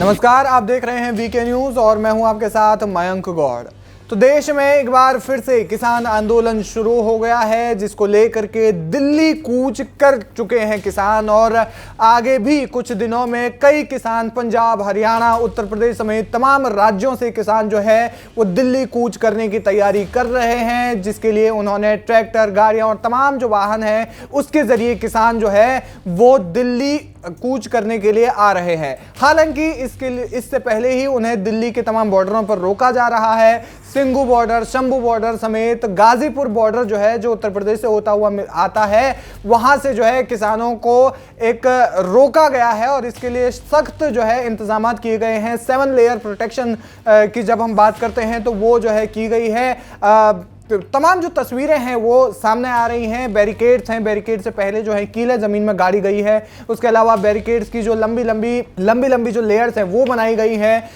नमस्कार, आप देख रहे हैं वीके न्यूज और मैं हूं आपके साथ मयंक गौड़। तो देश में एक बार फिर से किसान आंदोलन शुरू हो गया है, जिसको लेकर के दिल्ली कूच कर चुके हैं किसान और आगे भी कुछ दिनों में कई किसान पंजाब, हरियाणा, उत्तर प्रदेश समेत तमाम राज्यों से किसान जो है वो दिल्ली कूच करने की तैयारी कर रहे हैं, जिसके लिए उन्होंने ट्रैक्टर, गाड़ियां और तमाम जो वाहन है उसके जरिए किसान जो है वो दिल्ली कूच करने के लिए आ रहे हैं। हालांकि इससे पहले ही उन्हें दिल्ली के तमाम बॉर्डरों पर रोका जा रहा है। सिंघू बॉर्डर, शंभू बॉर्डर समेत गाजीपुर बॉर्डर जो है, जो उत्तर प्रदेश से होता हुआ आता है, वहां से जो है किसानों को एक रोका गया है और इसके लिए सख्त जो है इंतजाम किए गए हैं। 7 लेयर प्रोटेक्शन की जब हम बात करते हैं तो वो जो है की गई है। तमाम जो तस्वीरें हैं वो सामने आ रही हैं। बैरिकेड्स हैं, बैरिकेड से पहले जो है कीले जमीन में गाड़ी गई है। उसके अलावा बैरिकेड्स की जो लंबी लंबी जो लेयर्स हैं वो बनाई गई हैं।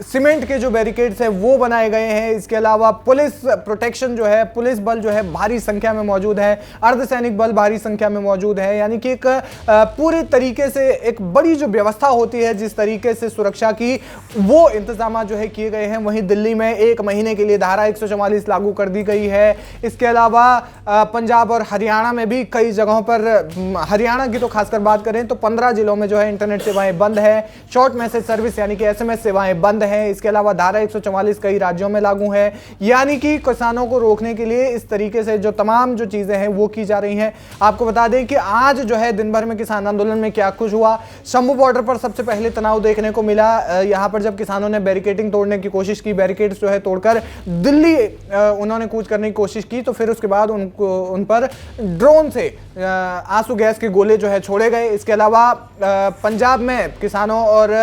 सीमेंट के जो बैरिकेड्स हैं वो बनाए गए हैं। इसके अलावा पुलिस प्रोटेक्शन जो है, पुलिस बल जो है भारी संख्या में मौजूद है, अर्धसैनिक बल भारी संख्या में मौजूद है। यानी कि एक पूरी तरीके से एक बड़ी जो व्यवस्था होती है जिस तरीके से सुरक्षा की, वो इंतजाम जो है किए गए हैं। वहीं दिल्ली में 1 महीने के लिए धारा 144 लागू कर दी गई है। इसके अलावा पंजाब और हरियाणा में भी कई जगहों पर, हरियाणा की तो खासकर बात करें तो 15 जिलों में जो है इंटरनेट सेवाएं बंद है। शॉर्ट मैसेज सर्विस यानी कि एसएमएस सेवाएं बंद हैं। इसके अलावा धारा 144 कई राज्यों में लागू है। यानी कि किसानों को रोकने के लिए इस तरीके से जो तमाम जो चीजें हैं वो की जा रही हैं। आपको बता दें कि आज जो है दिन भर में किसान आंदोलन में क्या कुछ हुआ। शंभू बॉर्डर पर सबसे पहले तनाव देखने को मिला। यहां पर जब किसानों ने बैरिकेडिंग तोड़ने की कोशिश की, बैरिकेड्स जो है तोड़कर दिल्ली उन्होंने कूच करने की कोशिश की, तो फिर उसके बाद उन पर ड्रोन से आंसू गैस के गोले जो है छोड़े गए। इसके अलावा पंजाब में किसानों और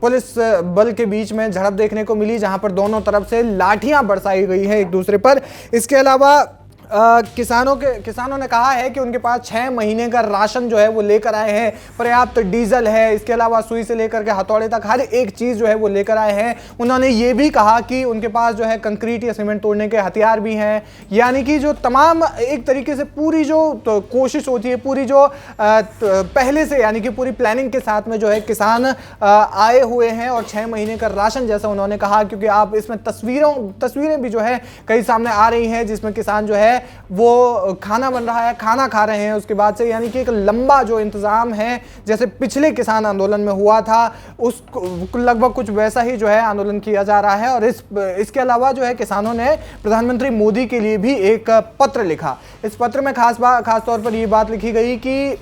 पुलिस बल के बीच में झड़प देखने को मिली, जहां पर दोनों तरफ से लाठियां बरसाई गई हैं एक दूसरे पर। इसके अलावा किसानों ने कहा है कि उनके पास 6 महीने का राशन जो है वो लेकर आए हैं। पर्याप्त डीजल है, इसके अलावा सुई से लेकर के हथौड़े तक हर एक चीज जो है वो लेकर आए हैं। उन्होंने ये भी कहा कि उनके पास जो है कंक्रीट या सीमेंट तोड़ने के हथियार भी हैं। यानी कि जो तमाम एक तरीके से पूरी जो कोशिश होती है, पूरी जो पहले से यानी कि पूरी प्लानिंग के साथ में जो है किसान आए हुए हैं और 6 महीने का राशन जैसा उन्होंने कहा। क्योंकि आप इसमें तस्वीरें भी जो है कई सामने आ रही हैं जिसमें किसान जो है वो खाना बन रहा है, खाना खा रहे हैं उसके बाद से। यानी कि एक लंबा जो इंतजाम है, जैसे पिछले किसान आंदोलन में हुआ था, उस लगभग कुछ वैसा ही जो है आंदोलन किया जा रहा है। और इसके अलावा जो है किसानों ने प्रधानमंत्री मोदी के लिए भी एक पत्र लिखा। इस पत्र में खास तौर पर यह बात लिखी गई कि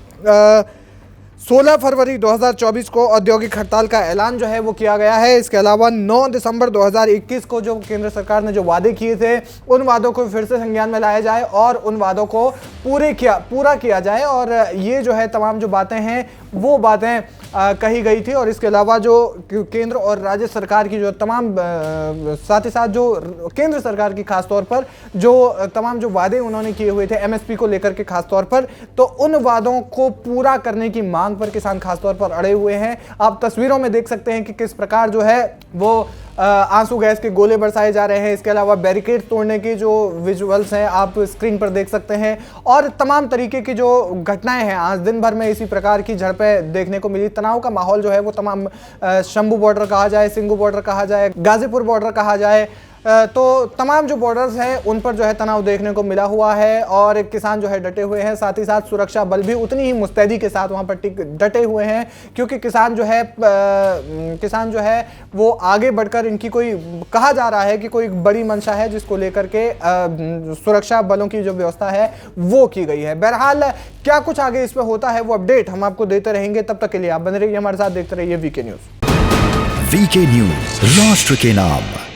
16 फरवरी 2024 को औद्योगिक हड़ताल का ऐलान जो है वो किया गया है। इसके अलावा 9 दिसंबर 2021 को जो केंद्र सरकार ने जो वादे किए थे, उन वादों को फिर से संज्ञान में लाया जाए और उन वादों को पूरा किया जाए। और ये जो है तमाम जो बातें हैं वो बातें कही गई थी। और इसके अलावा जो केंद्र और राज्य सरकार की जो तमाम साथ ही साथ जो केंद्र सरकार की खासतौर पर जो तमाम जो वादे उन्होंने किए हुए थे एमएसपी को लेकर के खासतौर पर, तो उन वादों को पूरा करने की मांग पर किसान खासतौर पर अड़े हुए हैं। आप तस्वीरों में देख सकते हैं कि किस प्रकार जो है वो आंसू गैस के गोले बरसाए जा रहे हैं। इसके अलावा बैरिकेड तोड़ने की जो विजुअल्स हैं आप स्क्रीन पर देख सकते हैं। और तमाम तरीके की जो घटनाएं हैं, आज दिन भर में इसी प्रकार की झड़पें देखने को मिली। तनाव का माहौल जो है वो तमाम शंभू बॉर्डर कहा जाए, सिंघू बॉर्डर कहा जाए, गाजीपुर बॉर्डर कहा जाए, तो तमाम जो बॉर्डर्स हैं उन पर जो है तनाव देखने को मिला हुआ है। और किसान जो है डटे हुए हैं, साथ ही साथ सुरक्षा बल भी उतनी ही मुस्तैदी के साथ वहां पर डटे हुए हैं। क्योंकि किसान जो है वो आगे बढ़कर, इनकी कोई कहा जा रहा है कि कोई बड़ी मंशा है जिसको लेकर के सुरक्षा बलों की जो व्यवस्था है वो की गई है। बहरहाल क्या कुछ आगे इस पर होता है वो अपडेट हम आपको देते रहेंगे। तब तक के लिए आप बने रहिए हमारे साथ, देखते रहिए वीके न्यूज। वीके न्यूज, राष्ट्र के नाम।